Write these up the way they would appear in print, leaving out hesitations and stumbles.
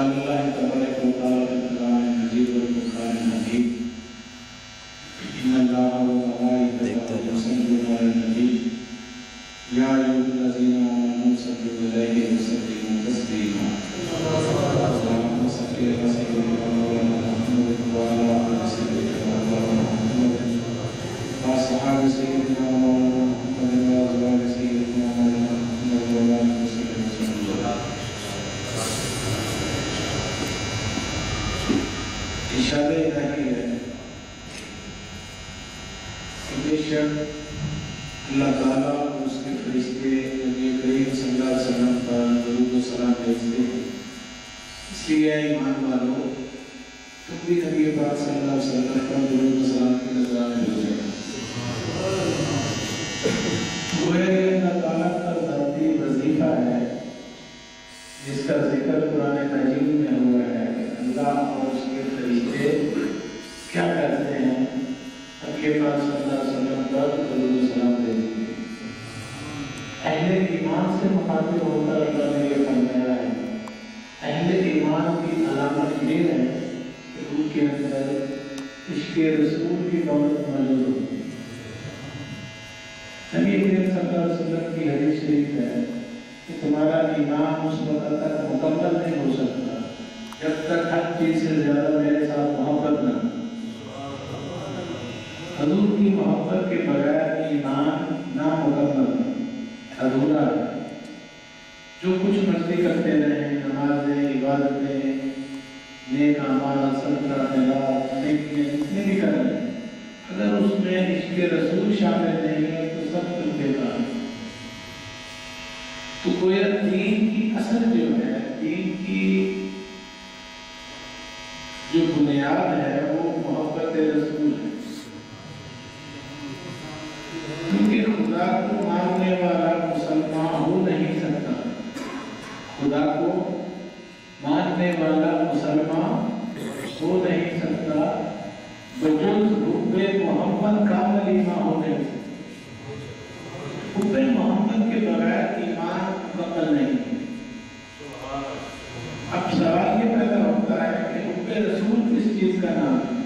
قال اللہ تبارک و تعالی فی القرآن المجید والفرقان الحمید ان اللہ وملائکتہ یصلون علی النبی یا ایھا الذین آمنوا صلوا علیہ وسلموا تسلیما اللهم صل علی سیدنا مولانا محمد وعلی آل سیدنا مولانا محمد وأصحاب سيدنا مولانا محمد وأزواج سيدنا مولانا محمد وبارك وسلم ارشاد الہی ہے کہ بے شک اللہ تعالیٰ اور اس کے فرشتے نبی کریم صلی اللہ علیہ وسلم پر درود و سلام بھیجتے ہیں، اس لیے اے ایمان والو تم بھی نبی پاک صلی اللہ علیہ وسلم پر درود و سلام کی نذرانے بھیجو۔ گویا کہ اللہ تعالیٰ کا ذاتی وظیفہ ہے جس کا ذکر قرآن مجید میں ہوا ہے کہ اللہ اور اس کے فرشتے کیا کرتے ہیں؟ نبی پاک صلی اللہ علیہ وسلم پر درود و سلام بھیجتے ہیں۔ اہل ایمان سے مخاطب ہو کر اللہ نے یہ فرمایا ہے، اہل ایمان کی علامت یہ ہے کہ ان کے اندر عشق رسول کی دولت موجود ہو۔ نبی کریم صلی اللہ علیہ وسلم کی حدیث شریف ہے کہ تمہارا ایمان اس وقت تک مکمل نہیں ہو سکتا جب تک ہر چیز سے زیادہ میرے ساتھ محبت نہ ہو۔ حضور کی محبت کے بغیر ایمان نامکمل ادھورا ہے۔ جو کچھ مرضی کرتے رہیں، نمازیں، عبادتیں، نیک اعمال، صدقہ خیرات، نیکیاں جتنے بھی کر رہے ہیں، اگر اس میں عشق رسول شامل نہیں ہے تو سب کچھ بیکار ہے۔ تو گویا دین کی اصل جو ہے، دین کی جو بنیاد ہے وہ محبت رسول ہے، کیونکہ خدا کو ماننے والا مسلمان ہو نہیں سکتا۔ خدا کو ماننے والا مسلمان ہو نہیں سکتا بجز حب محمد کامل ایمان ہونے سے۔ حب محمد کے بغیر ایمان مکمل نہیں۔ اب سوال یہ پیدا ہوتا ہے کہ حب رسول کس چیز کا نام ہے؟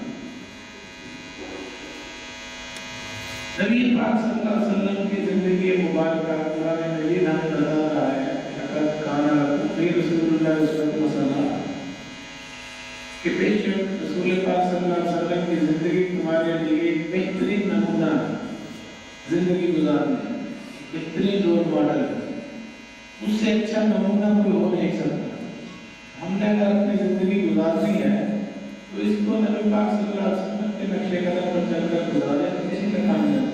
نبی پاک صلی اللہ علیہ وسلم کی زندگی مبارکہ قرآن مجید ہمیں بتا رہا ہے لقد کان لکم فی رسول اللہ اسوۃ حسنہ، کہ بے شک رسول پاک صلی اللہ علیہ وسلم کی زندگی تمہارے لیے ایک بہترین نمونہ ہے، زندگی گزارنے بہترین رول ماڈل ہے۔ اس سے اچھا نمونہ کوئی ہو نہیں سکتا۔ ہم نے اگر اپنی زندگی گزارنی ہے تو اس کو نبی پاک صلی اللہ علیہ وسلم کے نقش قدم پر چل کر گزارے، کسی کا کام نہیں۔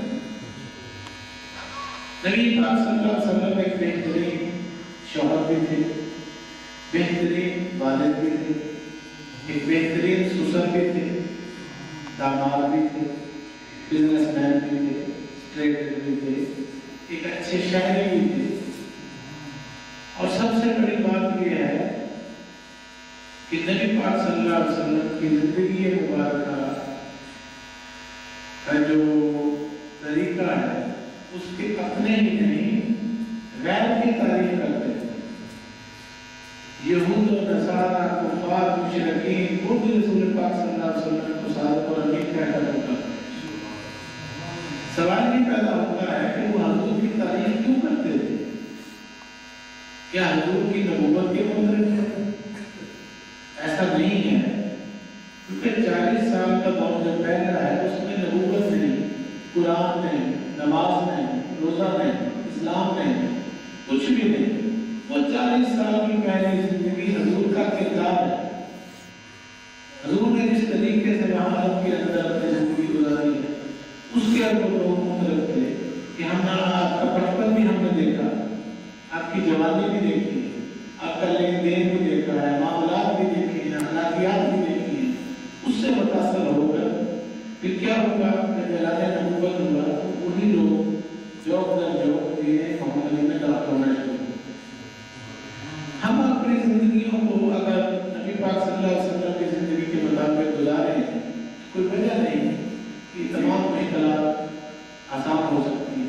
نبی پاک صلی اللہ علیہ وسلم ایک بہترین شوہر بھی تھے، بہترین والد بھی تھے، ایک بہترین سسر بھی تھے، داماد بھی تھے، بزنس مین بھی تھے، ٹریڈر بھی تھے، ایک اچھے شاعری بھی تھے۔ اور سب سے بڑی بات یہ ہے کہ نبی پاک صلی اللہ علیہ وسلم کی زندگی مبارکہ کا جو طریقہ ہے اس کے اپنے ہی نہیں غیر کی تعریف کرتے ہیں۔ یہود و نصارہ، کفار، مشرکین خود رسول پاک صلی اللہ علیہ وسلم کو صادق اور امین کہہ کر کرتے ہیں۔ سوال یہ پیدا ہوتا ہے کہ وہ حضور کی تعریف کیوں کرتے تھے؟ کیا حضور کی نبوت کے منکر تھے؟ ایسا نہیں ہے، کیونکہ 40 سال کا دور جو پہلا ہے اس میں نبوت نہیں، قرآن نہیں، نماز نہیں، روزہ نہیں، اسلام نہیں، کچھ بھی نہیں۔ وہ 40 سال کی پہلی زندگی حضور کا کردار ہے۔ حضور نے جس طریقے سے وہاں عرب کے اندر اپنی زندگی گزاری ہے اس کے اندر لوگ مختلف تھے کہ ہم نے آپ کا بچپن بھی ہم نے دیکھا، آپ کی جوانی بھی دیکھی ہے، آپ کا لین دین بھی دیکھا ہے، معاملات بھی دیکھی ہیں، اخلاقیات بھی دیکھی ہیں۔ اس سے متاثر ہو کر پھر کیا ہوگا کہ جلال نبوت ہوا تو وہی لوگ جوک در جوک دین محمد میں داخل ہونا شروع ہوئے۔ ہم اپنی زندگیوں کو اگر نبی پاک صلی اللہ علیہ وسلم کی زندگی کے مطابق گزارے ہیں کوئی وجہ نہیں کہ تمام مشکلات آسان ہو سکتی ہیں۔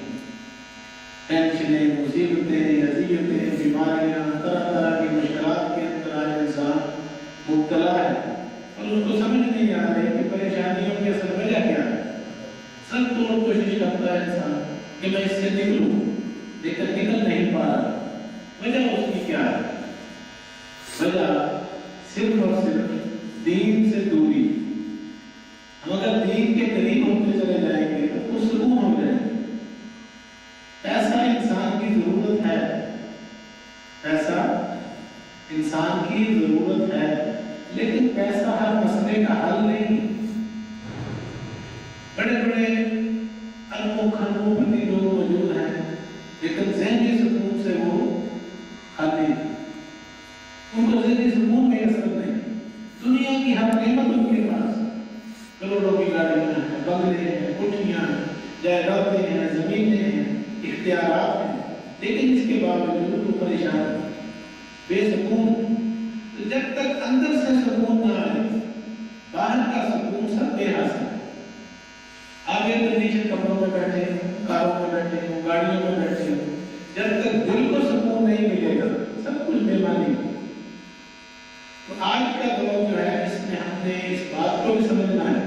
ٹینشنیں، مصیبتیں، اذیتیں، بیماریاں، طرح طرح کی مشکلات کے اندر آج انسان کہ میں اس سے نکلوں، لیکن نکل نہیں پا رہا۔ وجہ اس کی کیا ہے؟ وجہ صرف اور صرف دین سے دوری۔ ہم اگر دین کے قریب ہوتے چلے جائیں گے تو سکون ہو جائے گا۔ پیسہ انسان کی ضرورت ہے، پیسہ انسان کی ضرورت ہے، لیکن پیسہ ہر مسئلے کا حل نہیں۔ بڑے بڑے اربوں خربوں پتی لوگ موجود ہیں، لیکن ذہنی سکون سے وہ خالی، ان کو ذہنی سکون میں اثر نہیں۔ دنیا کی ہر نعمت ان کے پاس، کروڑوں کی گاڑیاں ہیں، بنگلے ہیں، کوٹھیاں ہیں، جائیدادیں ہیں، زمینیں ہیں، اختیارات ہیں، لیکن اس کے باوجود وہ پریشان ہے، بے سکون۔ تو جب تک اندر سے سکون نہ آئے، باہر کا سکون سب بے حاصل ہے۔ آگے تو نیچے کمروں میں بیٹھے ہوں، کاروں میں بیٹھے ہوں، گاڑیوں میں بیٹھے ہوں، جب تک دل کو سکون نہیں ملے گا سب کچھ بے معنی ہے۔ تو آج کا دور جو ہے اس میں ہم نے اس بات کو بھی سمجھنا ہے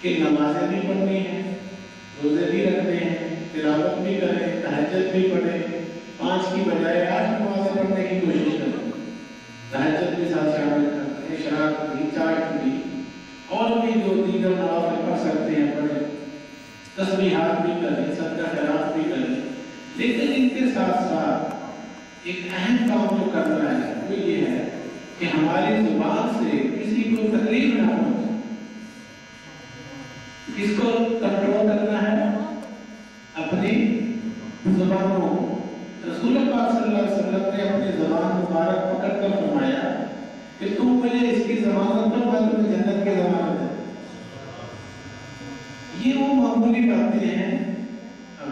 کہ نمازیں بھی پڑھنی ہیں، روزے بھی رکھنے ہیں، تلاوت بھی کریں، تہجد بھی پڑھیں، 5 کی بجائے 8 نمازیں پڑھنے کی کوشش کریں، تہجد بھی ساتھ شامل کریں، اشراق بھی، چاشت بھی، اور بھی جو دیگر نوافل پڑھ سکتے ہیں پڑھیں، تسبیحات بھی کریں، صدقہ خیرات بھی کریں، لیکن ان کے ساتھ ساتھ ایک اہم کام جو کرنا ہے وہ یہ ہے کہ ہماری زبان سے کسی کو تکلیف نہ پہنچے۔ اس کو کنٹرول کرنا ہے اپنی زبانوں۔ رسول پاک صلی اللہ علیہ وسلم نے اپنی زبان مبارک پکڑ کر فرمایا کہ تم مجھے اس کی ضمانت پر میں تمہیں جنت کی ضمانت ہے۔ یہ وہ معمولی باتیں ہیں،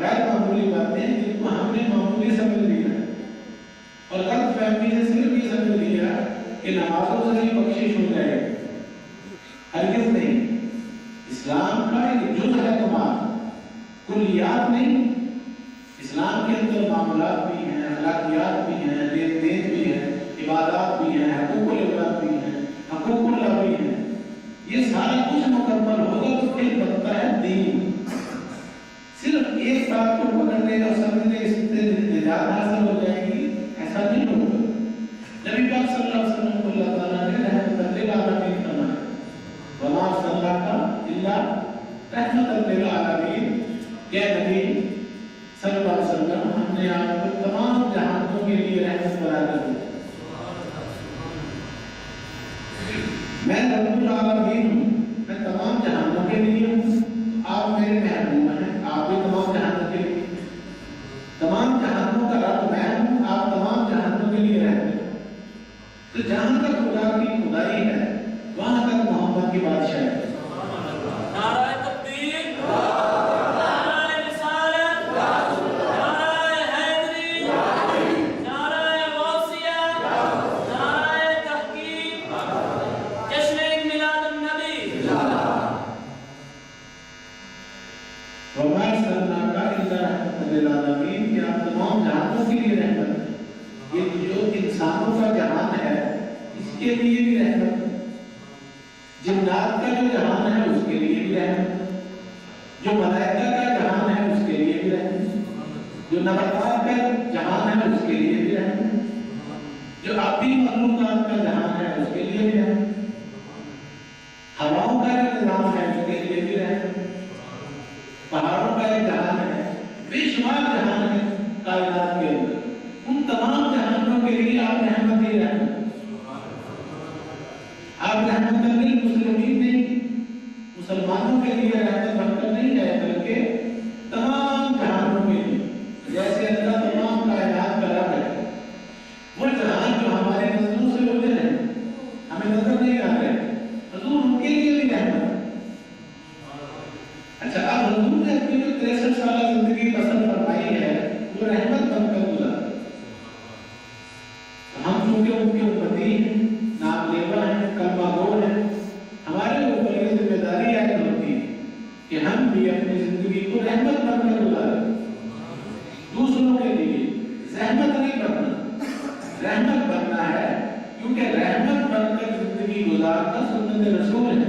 غیر معمولی باتیں ہیں جن کو ہم نے معمولی سمجھ لیا اور غلط فہمی سے صرف یہ سمجھ لیا کہ نمازوں سے ہی بخشش ہو جائے گی۔ ہرگز نہیں۔ اسلام کا ایک جز ہے نماز، کلیات نہیں۔ اسلام کے اندر معاملات بھی ہیں، اخلاقیات بھی ہیں، لین دین بھی ہے، عبادات بھی ہیں، حقوق العباد بھی ہیں، حقوق اللہ بھی ہیں۔ یہ سارا کچھ مکمل ہوگا تو پھر بنتا ہے دین۔ صرف ایک بات کو پکڑنے اور سمجھنے سے نجات حاصل ہو جائے گی ایسا نہیں ہوگا۔ نبی پاک صلی اللہ علیہ وسلم کو اللہ تعالیٰ نے رحمت للعالمین فرمایا، وما ارسلناک الا رحمۃ للعالمین۔ کہ نبی صلی اللہ علیہ وسلم ہم نے آپ کو تمام جہانوں کے لیے رحمت بنا کر دی۔ میں رب العالمین ہوں، میں تمام جہانوں کے لیے ہوں، آپ میرے محبوب ہیں، آپ بھی تمام جہانوں کے لیے۔ تمام جہانوں کا رب میں ہوں، آپ تمام جہانوں کے لیے رہتے ہیں۔ تو جہاں تک خدا کی خدائی ہے وہاں تک محمد کی بادشاہی ہے۔ نعرہ تکبیر، نعرہ رسالت، نعرہ حیدری، نعرہ غوثیہ، نعرہ تحقیق، جشن میلاد النبی۔ وما ارسلناک الا رحمۃ للعالمین، کہ آپ تمام جہانوں کے لیے رحمت ہے۔ یہ جو انسانوں کا جہان ہے اس کے لیے بھی رحمت ہے، جنات کا جو جہان ہے اس کے لیے بھی رحمت ہے، جو ملائکہ کا جہان ہے اس کے لیے بھی رحمت ہے، جو نباتات کا جہان ہے اس کے لیے بھی رحمت ہے، جو آبی مخلوقات کا جہان ہے اس کے لیے بھی رحمت ہے، ہواؤں کا جو نظام ہے اس کے لیے بھی رحمت ہے، پہاڑوں کا ایک جہان ہے، بے شمار جہان ہے کائنات کے اندر، ان تمام جہانوں کے لیے آپ رحمت ہی رحمت۔ آپ رحمت للمسلمین نہیں، مسلمانوں کے لیے رحمت بن کر نہیں ہے، بلکہ تمام جہانوں کے لیے۔ جیسے اللہ تمام کائنات کا رب ہے، وہ جہان جو ہمارے نظروں سے اوجھل ہیں، ہمیں نظر نہیں آ رہے، حضور ان کے لیے بھی رحمت۔ اچھا، اب حضور نے اپنی جو 63 سالہ زندگی بسر فرمائی ہے وہ رحمت بن کر گزاری۔ ہم چونکہ ان کے امتی ہیں، نام لیوا ہیں، کلمہ گو ہیں، ہمارے اوپر یہ ذمہ داری عائد ہوتی ہے کہ ہم بھی اپنی زندگی کو رحمت بن کر گزاریں، دوسروں کے لیے زحمت نہیں بننا، رحمت بننا ہے، کیونکہ رحمت بن کر زندگی گزارنا سنت رسول ہے۔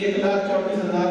1,34,000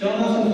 1400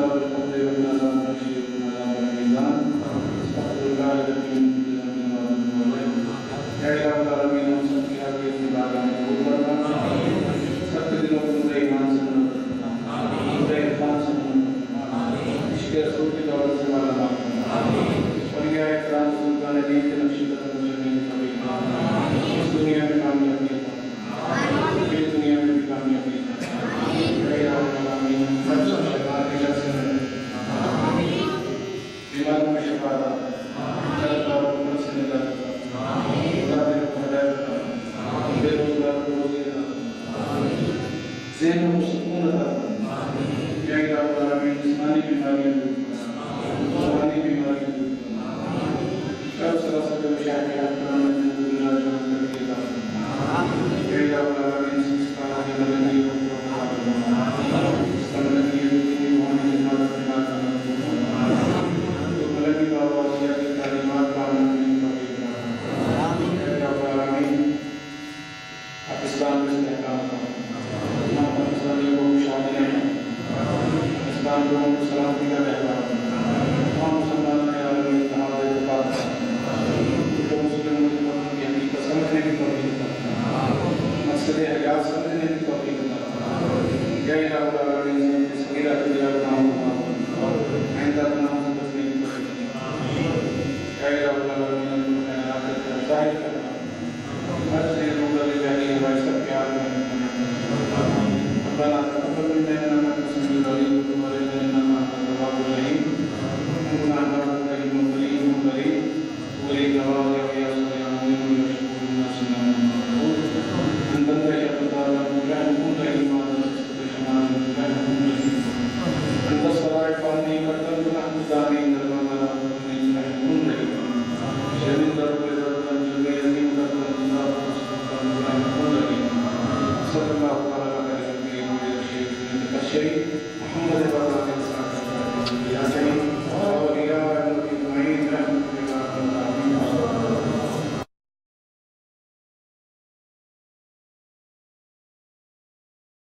عذاب القبر ومن عذاب الحشر ومن عذاب الميزان استغفر الله الذي من كل ذنب واتوب اليه اے رب العالمین ہم سب کی حاضری کی بارگاہ میں قبول فرما سب کے دلوں کو نور ایمان سے نور نور عرفان سے نور عشق رسول کی دولت سے مالا مال فرما اولیاء کرام بزرگان دین کے نقش قدم چلنے کی توفیق اس دنیا میں کامیابی پوری دنیا میں بھی کامیابی اے رب العالمین مرض و شفا کے شر سے بیماروں میں شفا عطا طلباء کو مرض سے نجات عطا کو ہدایت عطا بے روزگار کو روزی عطا ذہن کو سکون عطا اے رب العالمین جسمانی بیماریاں دور فرما روحانی بیماریاں دور فرما کب سراسر مشاہدات کرانے میں دنیا جان کر کے عطا فرما اے رب العالمین سبحانہ کی بلندی کو عطا فرما بلندی کی روحانی جماعت عطا فرما تو بلندی کا واسطہ کی تعلیمات کا عمل کرنا اے رب العالمین پاکستان میں استحکام کرنا پاکستانیوں کو خوشحالی پاکستان کو سلامتی کا احترام تمام مسلمانوں کے عالمی اتحاد اتفاق تو مسلموں کی حقیقت سمجھنے کی توفیق عطا فرما مقصد حیات سمجھنے کی توفیق عطا فرما یا الہ